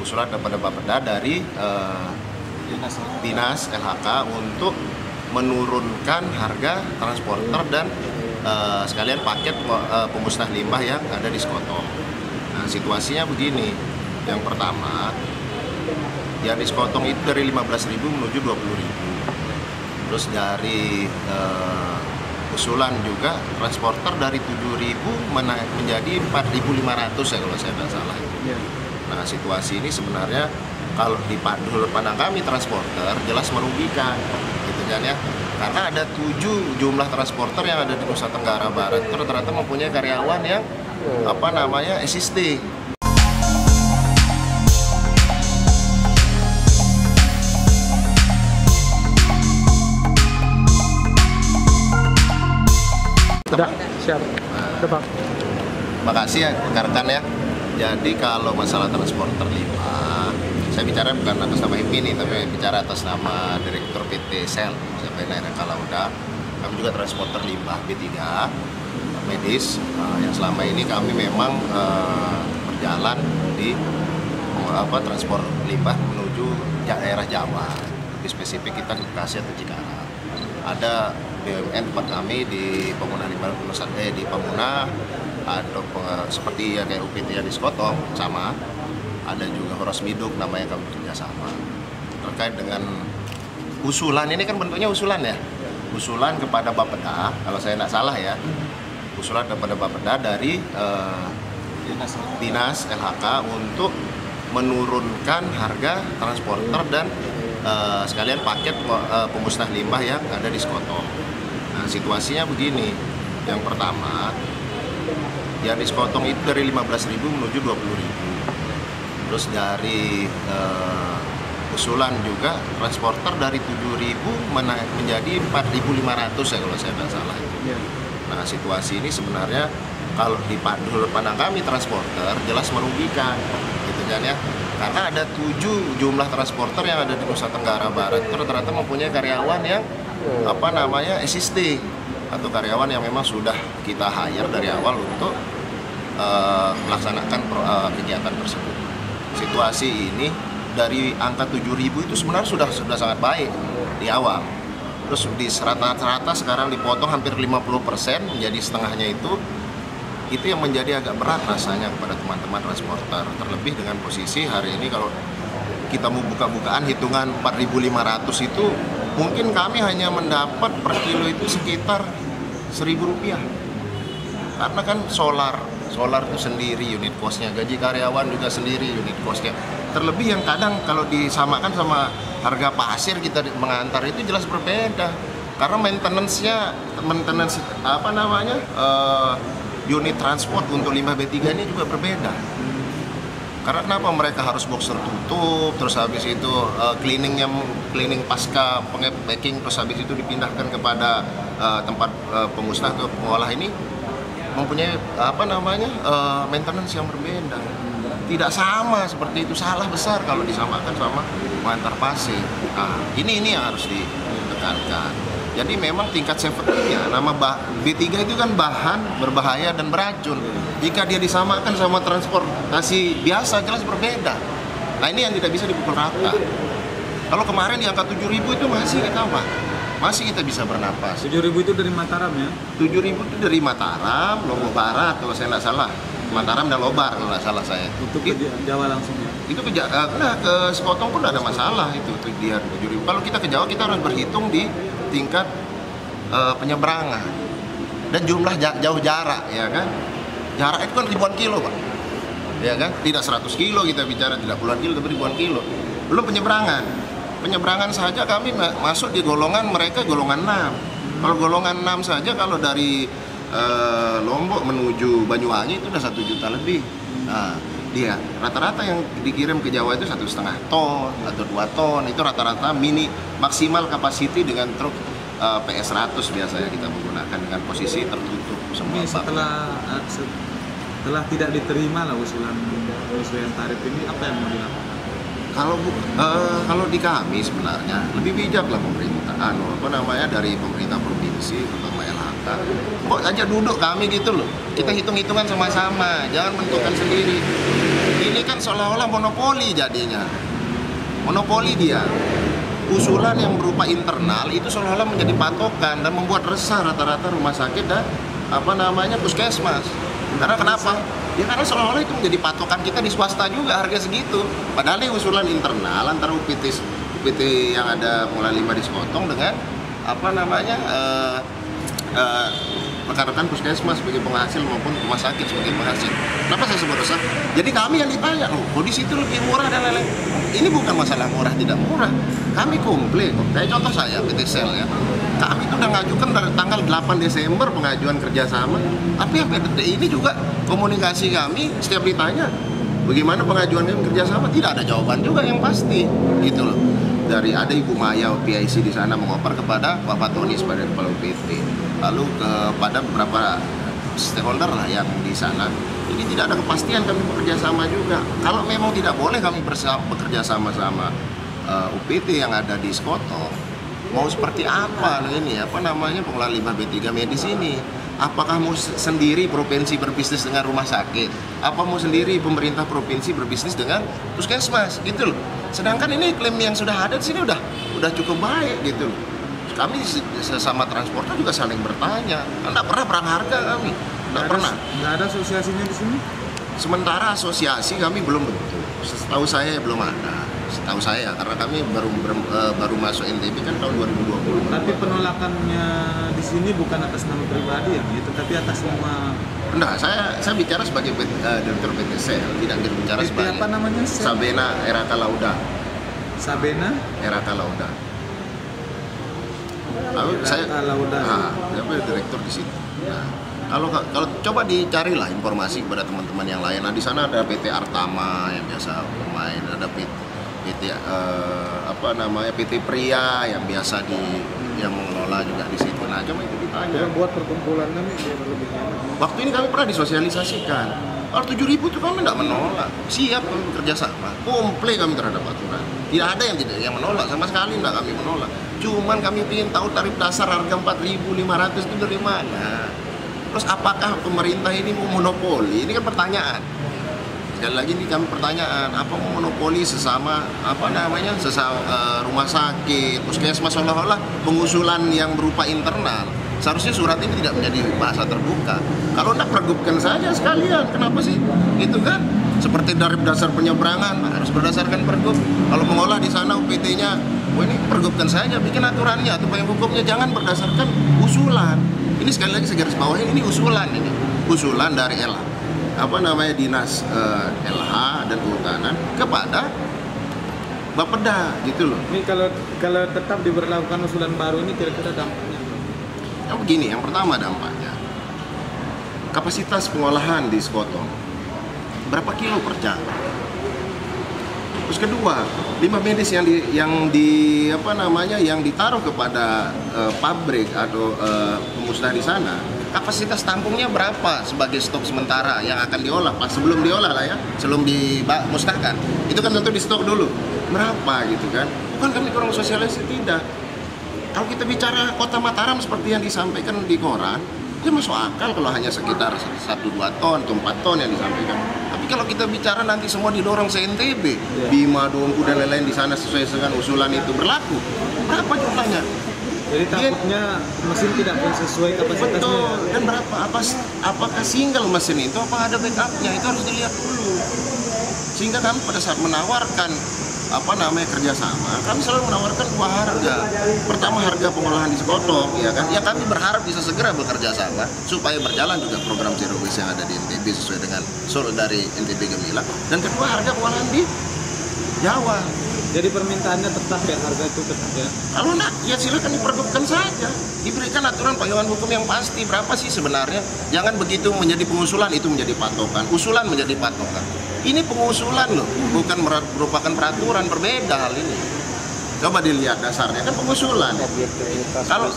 usulan daripada Bapeda dari Dinas LHK untuk menurunkan harga transporter dan sekalian paket pemusnah limbah yang ada di Sekotong. Nah, situasinya begini. Yang pertama, yang di Sekotong itu dari 15.000 menuju 20.000. Terus dari usulan juga transporter dari 7.000 menjadi 4.500 ya kalau saya tidak salah. Nah, situasi ini sebenarnya kalau di pandang kami transporter jelas merugikan, gitu kan ya. Karena ada 7 jumlah transporter yang ada di Nusa Tenggara Barat itu rata-rata mempunyai karyawan yang existing. Udah, siap. Udah, Bang. Makasih ya rekan-rekan ya. Jadi kalau masalah transporter limbah, saya bicara bukan atas nama HIPMI nih, tapi bicara atas nama Direktur PT Sel, sampai daerah Kalauda. Kami juga transporter limbah B3 medis, yang selama ini kami memang berjalan di transport limbah menuju daerah Jawa. Lebih spesifik kita di Bekasi atau Cikarang. Ada BUMN tempat kami di Pemunah Limbah di Pemunah, ada seperti ya kayak UPT di Sekotong sama, ada juga Horos Miduk namanya kami kerjasama terkait dengan usulan ini kan bentuknya usulan ya, usulan kepada Bapeda kalau saya tidak salah ya, usulan kepada Bapeda dari Dinas LHK untuk menurunkan harga transporter dan sekalian paket pemusnah limbah yang ada di Sekotong. Nah, situasinya begini. Yang pertama, yang di Sekotong itu dari 15.000 menuju 20.000. Terus dari usulan juga transporter dari 7.000 menjadi 4.500 ya kalau saya tidak salah. Nah, situasi ini sebenarnya kalau di pandang kami transporter jelas merugikan, gitu kan ya. Karena ada 7 jumlah transporter yang ada di Nusa Tenggara Barat itu rata-rata mempunyai karyawan yang existing atau karyawan yang memang sudah kita hire dari awal untuk melaksanakan kegiatan tersebut. Situasi ini dari angka 7.000 itu sebenarnya sudah sangat baik di awal. Terus di rata-rata sekarang dipotong hampir 50% menjadi setengahnya itu yang menjadi agak berat rasanya kepada teman-teman transporter. Terlebih dengan posisi hari ini kalau kita mau buka-bukaan hitungan 4.500 itu mungkin kami hanya mendapat per kilo itu sekitar Rp1.000. Karena kan solar itu sendiri unit cost-nya, gaji karyawan juga sendiri unit cost-nya. Terlebih yang kadang kalau disamakan sama harga pasir kita mengantar itu jelas berbeda. Karena maintenance unit transport untuk limbah B3 ini juga berbeda. Karena kenapa mereka harus box tertutup, terus habis itu cleaning pasca packing, terus habis itu dipindahkan kepada tempat pemusnah atau pengolah ini mempunyai maintenance yang berbeda. Tidak sama seperti itu, salah besar kalau disamakan sama mengantar pasir. Nah, ini yang harus ditekankan. Jadi memang tingkat safety-nya, nama B3 itu kan bahan berbahaya dan beracun. Jika dia disamakan sama transportasi biasa, jelas berbeda. Nah, ini yang tidak bisa dipukul rata. Kalau kemarin di angka 7.000 itu masih kita bisa bernapas. 7.000 itu dari Mataram ya? 7.000 itu dari Mataram, Lombok Barat kalau saya tidak salah. Mataram dan Lobar kalau tidak salah saya. Itu ke Jawa langsung ya? Itu ke Sekotong pun tidak ada masalah itu dia 7.000. Kalau kita ke Jawa kita harus berhitung di tingkat penyeberangan dan jumlah jauh jarak, ya kan? Jarak itu kan ribuan kilo, Pak. Ya kan? Tidak 100 kilo kita bicara, tidak puluhan kilo, tapi ribuan kilo. Belum penyeberangan. Penyeberangan saja kami masuk di golongan mereka golongan 6. Kalau golongan 6 saja kalau dari Lombok menuju Banyuwangi itu udah 1 juta lebih. Nah, dia rata-rata yang dikirim ke Jawa itu 1,5 ton atau 2 ton, itu rata-rata mini maksimal kapasiti dengan truk PS100 biasanya kita menggunakan dengan posisi tertutup semua. Ini setelah tidak diterima lah usulan tarif ini, apa yang mau dilakukan? Kalau di kami sebenarnya lebih bijak lah pemerintah, dari pemerintah provinsi terutama LHK. Kok aja duduk kami gitu loh, kita hitung-hitungan sama-sama, jangan menentukan sendiri. Ini kan seolah-olah monopoli jadinya. Monopoli dia. Usulan yang berupa internal itu seolah-olah menjadi patokan dan membuat resah rata-rata rumah sakit dan puskesmas. Karena kenapa? Ya karena seolah-olah itu menjadi patokan kita di swasta juga harga segitu. Padahal ini usulan internal antara UPT yang ada mulai 5 di Sekotong dengan rekan-rekan puskesmas sebagai penghasil maupun rumah sakit sebagai penghasil. Kenapa saya sebut resah? Jadi kami yang ditanya, kok di situ lebih murah dan lain-lain. Ini bukan masalah murah tidak murah. Kami komplain kok. Kayak contoh saya PT Sel ya. Kami itu udah ngajukan dari tanggal 8 Desember pengajuan kerjasama. Tapi sampai detik ini juga komunikasi kami setiap ditanya bagaimana pengajuan kerjasama tidak ada jawaban juga yang pasti gitu loh. Dari ada Ibu Maya PIC di sana mengoper kepada Bapak Tony sebagai kepala UPT, lalu kepada beberapa stakeholder lah yang di sana. Ini tidak ada kepastian kami bekerja sama juga. Kalau memang tidak boleh kami bekerja sama UPT yang ada di Sekotong, mau seperti apa ini pengelola limbah B3 medis ini? Apakah mau sendiri provinsi berbisnis dengan rumah sakit? Apa mau sendiri pemerintah provinsi berbisnis dengan puskesmas gitu loh. Sedangkan ini klaim yang sudah ada di sini udah cukup baik gitu loh. Kami sesama transporter juga saling bertanya. Nggak pernah perang harga kami. Nggak pernah. Nggak ada asosiasinya di sini? Sementara asosiasi kami belum bentuk. Setahu saya belum ada. Setahu saya karena kami baru masuk NTB kan tahun 2020. Tapi penolakannya di sini bukan atas nama pribadi ya, tetapi atas nama. Enggak, saya bicara sebagai direktur PT Sel, tidak bicara PT sebagai apa namanya? Sabena Eraka Lauda. Sabena Eraka Lauda. Lalu saya direktur di situ. Nah, kalau coba dicari lah informasi kepada teman-teman yang lain. Nah, di sana ada PT Artama yang biasa bermain, ada PT Pria yang biasa yang mengelola juga di situ. Nah, coba itu ditanya. buat perkumpulan kami lebih enak. Waktu ini kami pernah disosialisasikan. Kalau 7.000 itu kami tidak menolak. Siap kami bekerja sama. Komplain kami terhadap aturan. Tidak ada yang menolak sama sekali, tidak kami menolak. Cuman kami ingin tahu tarif dasar harga 4.500 itu dari mana. Terus apakah pemerintah ini mau monopoli? Ini kan pertanyaan. Sekali lagi ini kami pertanyaan, apa mau monopoli sesama rumah sakit, puskesmas seolah-olah pengusulan yang berupa internal. Seharusnya surat ini tidak menjadi bahasa terbuka. Kalau tidak pergubkan saja sekalian, kenapa sih? Gitu kan? Seperti tarif dasar penyeberangan harus berdasarkan pergub. Kalau mengolah di sana UPT-nya, ini pergubkan saja, bikin aturannya atau payung hukumnya, jangan berdasarkan usulan. Ini sekali lagi saya garis bawahi, ini usulan dari Dinas LH dan Kehutanan kepada Bapeda gitu loh. Ini kalau tetap diberlakukan usulan baru ini kira-kira dampaknya? Yang begini, yang pertama dampaknya kapasitas pengolahan di Sekotong berapa kilo per jam. Terus kedua, limbah medis yang ditaruh kepada pabrik atau pemusnah di sana, kapasitas tampungnya berapa sebagai stok sementara yang akan diolah sebelum diolah lah ya, sebelum dimusnahkan. Itu kan tentu di stok dulu. Berapa gitu kan? Bukan kami kurang sosialisasi, tidak. Kalau kita bicara Kota Mataram seperti yang disampaikan di koran, ya masuk akal kalau hanya sekitar 1-2 ton atau 4 ton yang disampaikan. Tapi kalau kita bicara nanti semua didorong se-NTB, Bima, Dompu dan lain-lain di sana sesuai dengan usulan itu berlaku, berapa jumlahnya? Jadi takutnya mesin tidak sesuai kapasitasnya. Betul. Dan berapa? Apakah single mesin itu apa ada backupnya? Itu harus dilihat dulu. Sehingga kami pada saat menawarkan kerjasama, kami selalu menawarkan dua harga. Pertama harga pengolahan di Sekotong, ya kan? Ya kami berharap bisa segera bekerja sama supaya berjalan juga program Zero Waste yang ada di NTB sesuai dengan dari NTB Gemilang. Dan kedua harga pengolahan di Jawa. Jadi permintaannya tetap ya, harga itu tetap ya? Kalau enggak, ya silakan dipergubkan saja. Diberikan aturan payungan hukum yang pasti. Berapa sih sebenarnya? Jangan begitu menjadi pengusulan itu menjadi patokan. Usulan menjadi patokan. Ini pengusulan loh, bukan merupakan peraturan, berbeda hal ini. Coba dilihat dasarnya kan pengusulan. Kalau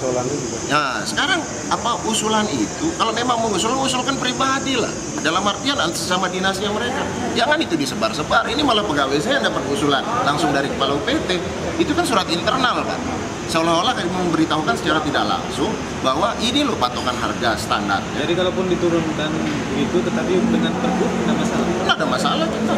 ya sekarang apa usulan itu? Kalau memang mengusulkan pribadi lah. Dalam artian sama dinasnya mereka. Jangan itu disebar-sebar. Ini malah pegawai saya dapat usulan langsung dari kepala UPT. Itu kan surat internal kan. Seolah-olah kayak memberitahukan secara tidak langsung bahwa ini loh patokan harga standar. Jadi kalaupun diturunkan itu, tetapi dengan pergub tidak masalah. Nah, ada masalah kita.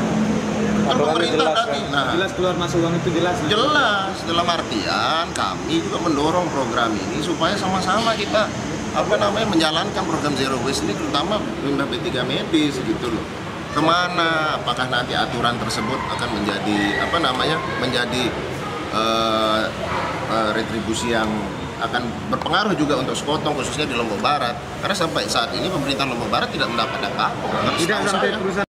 Kan pemerintah jelas, tadi. kan? Nah, Jelas keluar masuk uang itu jelas. jelas dalam artian kami juga mendorong program ini supaya sama-sama kita menjalankan program Zero Waste ini, terutama limbah B3 medis gitu loh. Kemana? Apakah nanti aturan tersebut akan menjadi menjadi retribusi yang akan berpengaruh juga untuk sekotong, khususnya di Lombok Barat, karena sampai saat ini pemerintah Lombok Barat tidak mendapat apa-apa. Tidak sampai perusahaan